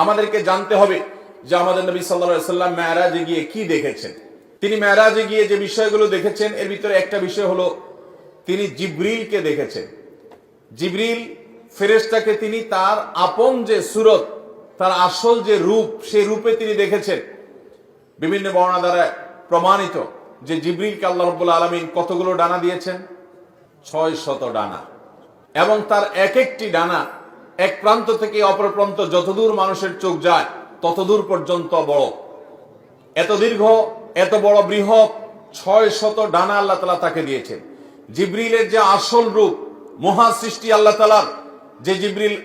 আমাদেরকে জানতে হবে যে আমাদের নবী সাল্লাল্লাহু আলাইহি ওয়াসাল্লাম মেরাজে গিয়ে কি দেখেছেন। তিনি মেরাজে গিয়ে যে বিষয়গুলো দেখেছেন এর ভিতরে একটা বিষয় হলো তিনি জিবরিলকে দেখেছেন। জিবরিল ফেরেশতাকে তিনি তার আপন যে সুরত, তার আসল যে রূপ, সেই রূপে তিনি দেখেছেন। বিভিন্ন বর্ণনা দ্বারা প্রমাণিত যে জিবরিলকে আল্লাহ রাব্বুল আলামিন কতগুলো ডানা দিয়েছেন? 600 ডানা। এবং তার এক একটি ডানা এক প্রান্ত থেকে অপর প্রান্ত যতদূর মানুষের চোখ যায় ততদূর পর্যন্ত বড়। এত দীর্ঘ, এত বড় বৃহৎ 600 ডানা আল্লাহ তাআলা তাকে দিয়েছেন। জিবরিলের যে আসল রূপ, মহা সৃষ্টি আল্লাহ তাআলার, যে জিবরিল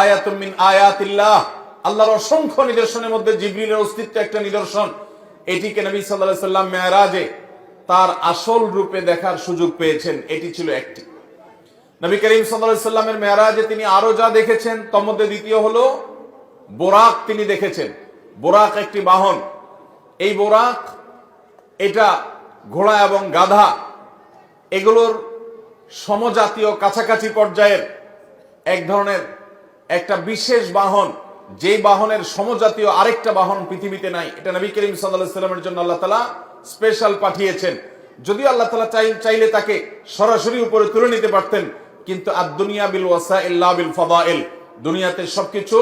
আয়াতুম মিন আয়াতিল্লাহ, আল্লাহর অসংখ্য নিদর্শনের মধ্যে জিবরিলের অস্তিত্ব একটা নিদর্শন। এটিকে নবী সাল্লাল্লাহু আলাইহি ওয়াসাল্লাম মেরাজে তার আসল রূপে দেখার সুযোগ পেয়েছেন। এটি ছিল একটি। নবী করিম সাল্লাল্লাহু আলাইহি ওয়াসাল্লামের মেরাজে তিনি আরো যা দেখেছেন তার মধ্যে দ্বিতীয় হলো বোরাক তিনি দেখেছেন। বোরাক একটি বাহন। এই বোরাক এটা ঘোড়া এবং গাধা এগুলোর সমজাতীয় কাছাকাছি পর্যায়ের এক ধরনের একটা বিশেষ বাহন, যে বাহনের সমজাতীয় আরেকটা বাহন পৃথিবীতে নাই। এটা নবী করিম সাল্লাল্লাহু আলাইহি ওয়াসাল্লামের জন্য আল্লাহ তাআলা স্পেশাল পাঠিয়েছেন। যদিও আল্লাহ তাআলা চাইলে তাকে সরাসরি উপরে তুলে নিতে পারতেন, কিন্তু আদ-দুনিয়া বিল ওয়াসাইল লা বিল ফাদাইল, দুনিয়াতে সবকিছু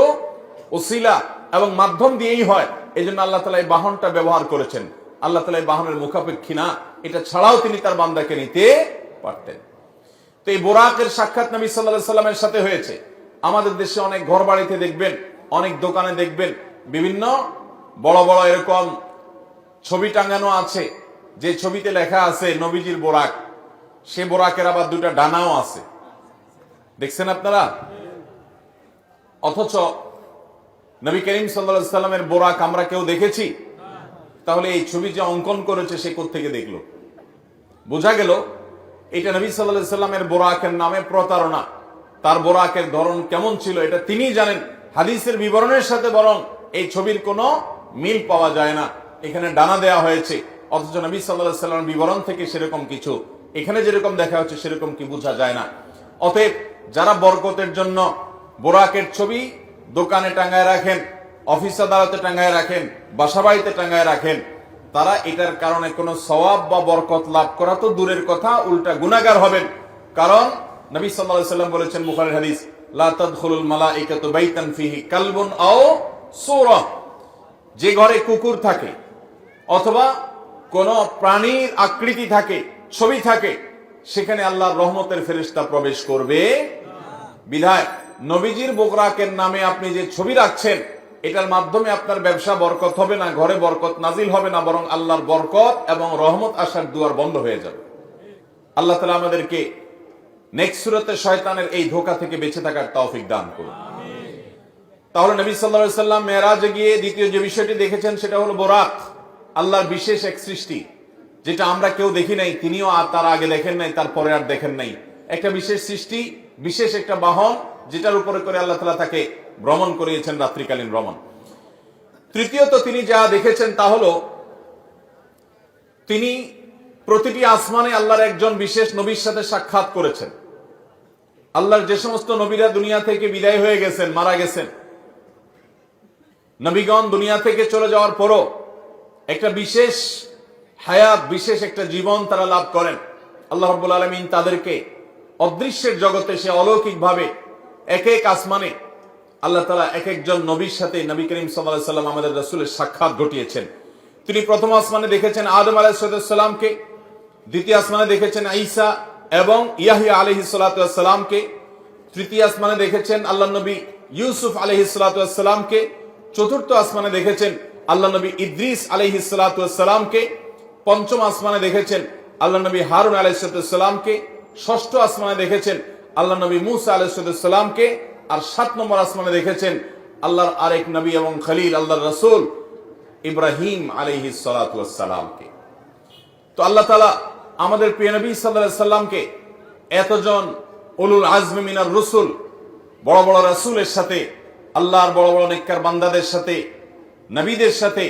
ওসিলা এবং মাধ্যম দিয়েই হয়। এজন্য আল্লাহ তাআলা এই বাহনটা ব্যবহার করেছেন। আল্লাহ তাআলা এই বাহনের মুখাপেক্ষী না, এটা ছাড়াও তিনি তার বান্দাকে নিতে পারতেন। তো এই বোরাকের সাক্ষাৎ নবী সাল্লাল্লাহু আলাইহি ওয়াসাল্লামের সাথে হয়েছে। আমাদের দেশে অনেক ঘর বাড়িতে দেখবেন, অনেক দোকানে দেখবেন বিভিন্ন বড় বড় এরকম ছবি টাঙানো আছে, যে ছবিতে লেখা আছে নবীজির বোরাক। সে বোরাকের আবার দুটা ডানাও আছে, দেখছেন আপনারা? অথচ নবী করিম সাল্লাল্লাহু আলাইহি ওয়াসাল্লামের বোরাক আমরা কেউ দেখেছি? তাহলে এই ছবি যে অঙ্কন করেছে সে কোত্থেকে দেখলো? বোঝা গেল এটা নবী সাল্লাল্লাহু আলাইহি ওয়াসাল্লামের বোরাকের নামে প্রতারণা। তার বোরাকের ধরন কেমন ছিল এটা তিনিই জানেন। হাদিসের বিবরণের সাথে বরং এই ছবির কোনো মিল পাওয়া যায় না। এখানে ডানা দেয়া হয়েছে, অথচ নবী সাল্লাল্লাহু আলাইহি ওয়াসাল্লামের বিবরণ থেকে সেরকম কিছু, এখানে যেরকম দেখা হচ্ছে সেরকম কি বোঝা যায় না। অতএব যারা বরকতের জন্য বোরাকের ছবি দোকানে টাঙ্গায় রাখেন, অফিস আদালতে টাঙ্গায় রাখেন, বাসা বাড়িতে টাঙ্গায় রাখেন, তারা এটার কারণে কোনো সওয়াব বা বরকত লাভ করা তো দূরের কথা, উল্টা গুনাহগার হবেন। কারণ নবী সাল্লাল্লাহু আলাইহি ওয়াসাল্লাম বলেছেন বুখারীর হাদিস, লা তাদখুলুল মালাইকাতু বাইতান ফিহি কালবুন আও সূরা, যে ঘরে কুকুর থাকে অথবা কোন প্রাণীর আকৃতি থাকে, ছবি থাকে, সেখানে আল্লাহর রহমতের ফেরেশতা প্রবেশ করবে। বিধায় নবীজির বোরাকের নামে আপনি যে ছবি রাখছেন, এটার মাধ্যমে আপনার ব্যবসা বরকত হবে না, ঘরে বরকত নাজিল হবে না, বরং আল্লাহর বরকত এবং রহমত আসার দুয়ার বন্ধ হয়ে যাবে। আল্লাহ তাআলা আমাদেরকে নেক্সট সূরাতে শয়তানের এই ধোঁকা থেকে বেঁচে থাকার তৌফিক দান করুন। তাহলে নবী সাল্লাল্লাহু আলাইহি ওয়াসাল্লাম মেরাজে গিয়ে দ্বিতীয় যে বিষয়টি দেখেছেন সেটা হলো বোরাক, আল্লাহর বিশেষ এক সৃষ্টি, যেটা আমরা কেউ দেখি নাই, তিনিও আর তার আগে দেখেন নাই, তারপরে আর দেখেন নাই। একটা বিশেষ সৃষ্টি, বিশেষ একটা বাহন, যেটার উপরে করে আল্লাহ তাআলা তাকে ভ্রমণ করিয়েছেন, রাত্রিকালীন ভ্রমণ। তৃতীয়ত তিনি যা দেখেছেন তা হলো তিনি প্রতিটি আসমানে আল্লাহর একজন বিশেষ নবীর সাথে সাক্ষাৎ করেছেন। আল্লাহর যে সমস্ত নবীরা দুনিয়া থেকে বিদায় হয়ে গেছেন, মারা গেছেন, নবীগণ দুনিয়া থেকে চলে যাওয়ার পরও একটা বিশেষ হায়াত, বিশেষ একটা জীবন তারা লাভ করেন। আল্লাহ রাব্বুল আলামিন তাদেরকে অদৃশ্যের জগতে সে অলৌকিকভাবে এক এক আসমানে আল্লাহ তাআলা এক একজন নবীর সাথে, নবী করিম সাল্লাল্লাহু আলাইহি ওয়াসাল্লাম আমাদের রাসূলের সাক্ষাৎ ঘটিয়েছেন। তিনি প্রথম আসমানে দেখেছেন আদম আলাইহিস সালামকে, দ্বিতীয় আসমানে দেখেছেন ঈসা এবং ইয়াহইয়া আলাইহিস সালামকে, তৃতীয় আসমানে দেখেছেন আল্লাহ নবী ইউসুফ আলাইহিস সালামকে, চতুর্থ আসমানে দেখেছেন আল্লাহ নবী ইদ্রিস আলাইহিস সালামকে, পঞ্চম আসমানে দেখেছেন আল্লাহ নবী হারুন আলাইহিস সালামকে, ষষ্ঠ আসমানে দেখেছেন আল্লাহ নবী মুসা আলাইহিস সালামকে, আর 7 নম্বর আসমানে দেখেছেন আল্লাহর আরেক নবী এবং খলিল আল্লাহর রাসূল ইব্রাহিম আলাইহিস সালামকে। তো আল্লাহ তাআলা আমাদের প্রিয় নবী সাল্লাল্লাহু আলাইহি সাল্লামকে এতজন উলুল আজমি মিনার রাসূল, বড় বড় রাসূলের সাথে, আল্লাহর বড় বড় নেককার বান্দাদের সাথে, নবীদের সাথে,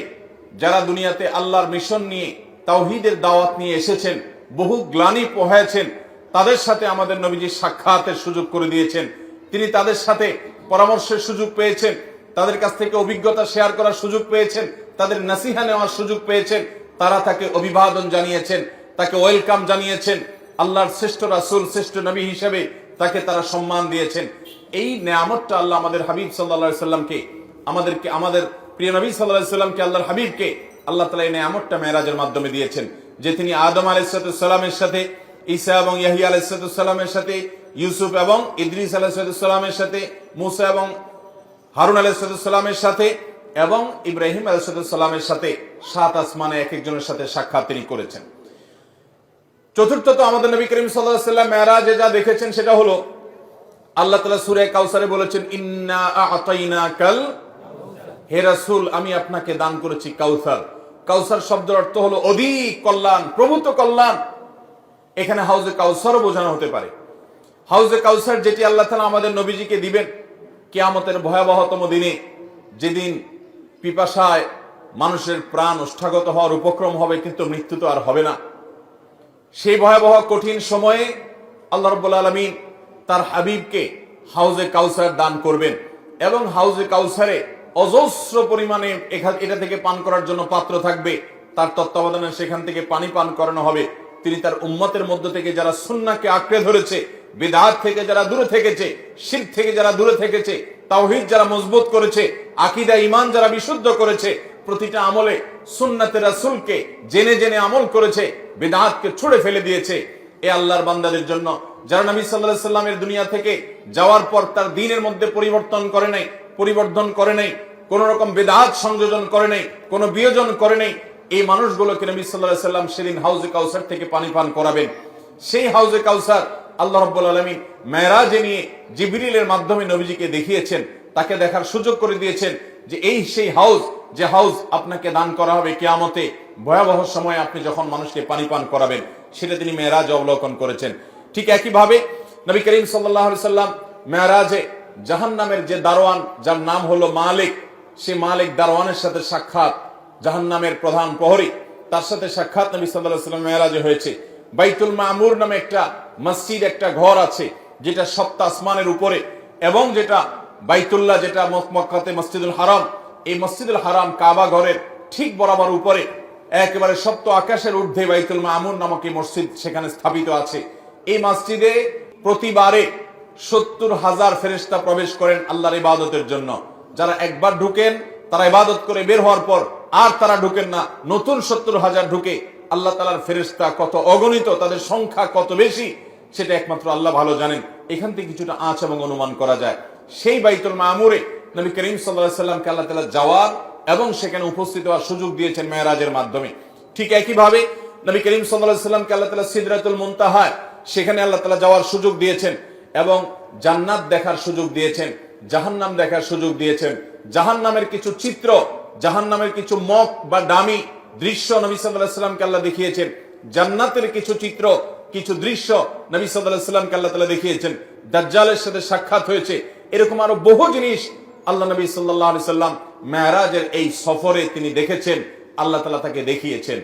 যারা দুনিয়াতে আল্লাহর মিশন নিয়ে, তাওহীদের দাওয়াত নিয়ে এসেছেন, বহু গ্লানি পোহায়েছেন, তাদের সাথে আমাদের নবীজি সাক্ষাতের সুযোগ করে দিয়েছেন। তিনি তাদের সাথে পরামর্শের সুযোগ পেয়েছেন, তাদের কাছ থেকে অভিজ্ঞতা শেয়ার করার সুযোগ পেয়েছেন, তাদের নসিহা নেওয়ার সুযোগ পেয়েছেন, তারা তাকে অভিবাদন জানিয়েছেন, তাকে ওয়েলকাম জানিয়েছেন, আল্লাহর শ্রেষ্ঠ রাসূল, শ্রেষ্ঠ নবী হিসেবে তাকে তারা সম্মান দিয়েছেন। এই নেয়ামতটা আল্লাহ আমাদের হাবিব সাল্লাল্লাহু আলাইহি সাল্লামকে, আমাদের প্রিয় নবী সাল্লাল্লাহু আলাইহি সাল্লামকে, আল্লাহর হাবিবকে আল্লাহ তাআলা এই নেয়ামতটা মেরাজের মাধ্যমে দিয়েছেন, যে তিনি আদম আলাইহিস সালামের সাথে, ঈসা এবং ইয়াহইয়া আলাইহিস সালামের সাথে, ইউসুফ এবং ইদ্রিস আলাইহিস সালামের সাথে, মুসা এবং হারুন আলাইহিস সালামের সাথে এবং ইব্রাহিম আলাইহিস সালামের সাথে 7 আসমানে এক একজনের সাথে সাক্ষাৎ তিনি করেছেন। চতুর্থত আমাদের নবী করিম সাল্লাল্লাহু আলাইহি সাল্লাম মেরাজে যা দেখেছেন সেটা হলো আল্লাহ তাআলা সূরা কাউসারে বলেছেন, ইন্না আ'তাইনাকাল, হে রাসূল আমি আপনাকে দান করেছি কাউসার। কাউসার শব্দের অর্থ হলো অধিক কল্যাণ, প্রভূত কল্যাণ। এখানে হাউজে কাউসারও বোঝানো হতে পারে। হাউজে কাউসার যেটি আল্লাহ তাআলা আমাদের নবীজিকে দিবেন কিয়ামতের ভয়াবহতম দিনে, যেদিন পিপাসায় মানুষের প্রাণ ওষ্ঠাগত হওয়ার উপক্রম হবে, কিন্তু মৃত্যু তো আর হবে না। সেই ভয়াবহ কঠিন সময়ে আল্লাহ রাব্বুল আলামিন তার হাবিবকে হাউজে কাউসার দান করবেন এবং হাউজে কাউসারে অজস্র পরিমাণে এটা থেকে পান করার জন্য পাত্র থাকবে। তার তত্ত্বাবধানে সেখান থেকে পানি পান করানো হবে। তিনি তার উম্মতের মধ্য থেকে যারা সুন্নাহকে আঁকড়ে ধরেছে, বিদআত থেকে যারা দূরে থেকেছে, শিরক থেকে যারা দূরে থেকেছে, তাওহীদ যারা মজবুত করেছে, আকীদা ঈমান যারা বিশুদ্ধ করেছে, প্রতিটা আমলে সুন্নাতে রাসূলকে জেনে জেনে আমল করেছে, বিদআতকে ছুঁড়ে ফেলে দিয়েছে, এ আল্লাহর বান্দাদের জন্য যারা নবী সাল্লাল্লাহু আলাইহি সাল্লামের দুনিয়া থেকে যাওয়ার পর তার দ্বীনের মধ্যে পরিবর্তন করে নাই, পরিবর্ধন করে নাই, কোন রকম বিদআত সংযোজন করে নাই, কোন বিয়োজন করে নাই, এই মানুষগুলোকে নবী সাল্লাল্লাহু আলাইহি সাল্লাম সেদিন হাউজে কাউসার থেকে পানি পান করাবেন। সেই হাউজে কাউসার আল্লাহ রাব্বুল আলামিন মেরাজে নিয়ে জিবরিলের মাধ্যমে নবীজিকে দেখিয়েছেন, তাকে দেখার সুযোগ করে দিয়েছেন যে এই সেই হাউজ, যে হাউজ আপনাকে দান করা হবে কিয়ামতে ভয়াবহ সময়ে আপনি যখন মানুষকে পানি পান করাবেন, সেটা তিনি মেরাজে অবলোকন করেছেন। ঠিক একই ভাবে নবী করিম সাল্লাল্লাহু আলাইহি সাল্লাম মেরাজে জাহান্নামের যে দারোয়ান, যার নাম হলো মালিক, সেই মালিক দারোয়ানের সাথে সাক্ষাৎ, জাহান্নামের প্রধান প্রহরী, তার সাথে সাক্ষাৎ নবী সাল্লাল্লাহু আলাইহি সাল্লাম মেরাজে হয়েছে। বাইতুল মামুর নামে একটা মসজিদ, একটা ঘর আছে যেটা 7 আসমানের উপরে, এবং যেটা বাইতুল্লাহ, যেটা মক্কাতে মসজিদুল হারাম, এই মসজিদুল হারাম কাবা ঘরের ঠিক বরাবর উপরে একেবারে 7 আকাশের ঊর্ধ্বে বাইতুল মামুর নামক এই মসজিদ সেখানে স্থাপিত আছে। এই মসজিদে প্রতিবারে 70,000 ফেরেশতা প্রবেশ করেন আল্লাহর ইবাদতের জন্য। যারা একবার ঢুকেন তারা ইবাদত করে বের হওয়ার পর আর তারা ঢুকেন না, নতুন 70,000 ঢুকে। আল্লাহ তাআলার ফেরেশতা কত অগণিত, তাদের সংখ্যা কত বেশি, সেটা একমাত্র আল্লাহ ভালো জানেন। এখান থেকে কিছুটা আঁচ এবং অনুমান করা যায়। সেই বাইতুল মামুরে নবী করিম সাল্লাল্লাহু আলাইহি সাল্লামকে আল্লাহ তাআলা যাওয়ার এবং সেখানে উপস্থিত হওয়ার সুযোগ দিয়েছেন মেরাজের মাধ্যমে। ঠিক একই ভাবে নবী করিম সাল্লাল্লাহু আলাইহি সাল্লামকে আল্লাহ তাআলা সিদরাতুল মুনতাহা, সেখানে আল্লাহ তাআলা যাওয়ার সুযোগ দিয়েছেন এবং জান্নাত দেখার সুযোগ দিয়েছেন, জাহান্নাম দেখার সুযোগ দিয়েছেন। জাহান্নামের কিছু চিত্র, জাহান্নামের কিছু মক বা ডামি দৃশ্য নবী সাল্লাল্লাহু আলাইহি সাল্লামকে আল্লাহ দেখিয়েছেন। জান্নাতের কিছু চিত্র, কিছু দৃশ্য নবী সাল্লাল্লাহু আলাইহি সাল্লামকে আল্লাহ তাআলা দেখিয়েছেন। দাজ্জালের সাথে সাক্ষাৎ হয়েছে। এরকম আরো বহু জিনিস আল্লাহ নবী সাল্লাল্লাহু আলাইহি সাল্লাম মেরাজের এই সফরে তিনি দেখেছেন, আল্লাহ তাআলা তাকে দেখিয়েছেন।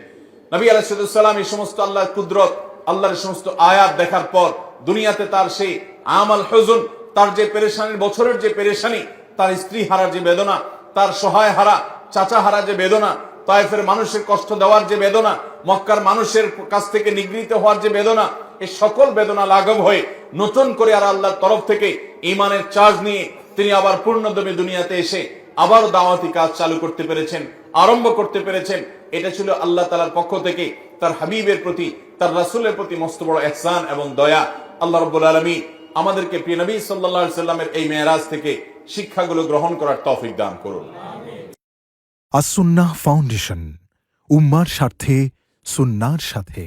নবী আলাইহিস সালাম এই সমস্ত আল্লাহর কুদরত, আল্লাহর সমস্ত আয়াত দেখার পর দুনিয়াতে তার সেই আমাল হুজুন, তার যে পেরেশানির বছরের যে পেরেশানি, তার স্ত্রী হারার যে বেদনা, তার সহায় হারা চাচা হারা যে বেদনা, তায়েফের মানুষের কষ্ট দেওয়ার যে বেদনা, মক্কার মানুষের কাছ থেকে নিগৃহীত হওয়ার যে বেদনা, এই সকল বেদনা লাঘব হয়ে নতুন করে আর আল্লাহর তরফ থেকে ঈমানের চার্জ নিয়ে তিনি আবার পূর্ণদমে দুনিয়াতে এসে আবার দাওয়াতি কাজ চালু করতে পেরেছেন, আরম্ভ করতে পেরেছেন। এটা ছিল আল্লাহ তাআলার পক্ষ থেকে তার হাবিবের প্রতি, তার রাসূলের প্রতি মস্ত বড় ইহসান এবং দয়া। আল্লাহ রাব্বুল আলামিন আমাদেরকে প্রিয় নবী সাল্লাল্লাহু আলাইহি সাল্লামের এই মেরাজ থেকে শিক্ষাগুলো গ্রহণ করার তৌফিক দান করুন। আস-সুন্নাহ ফাউন্ডেশন, উম্মার স্বার্থে সুন্নাহর সাথে।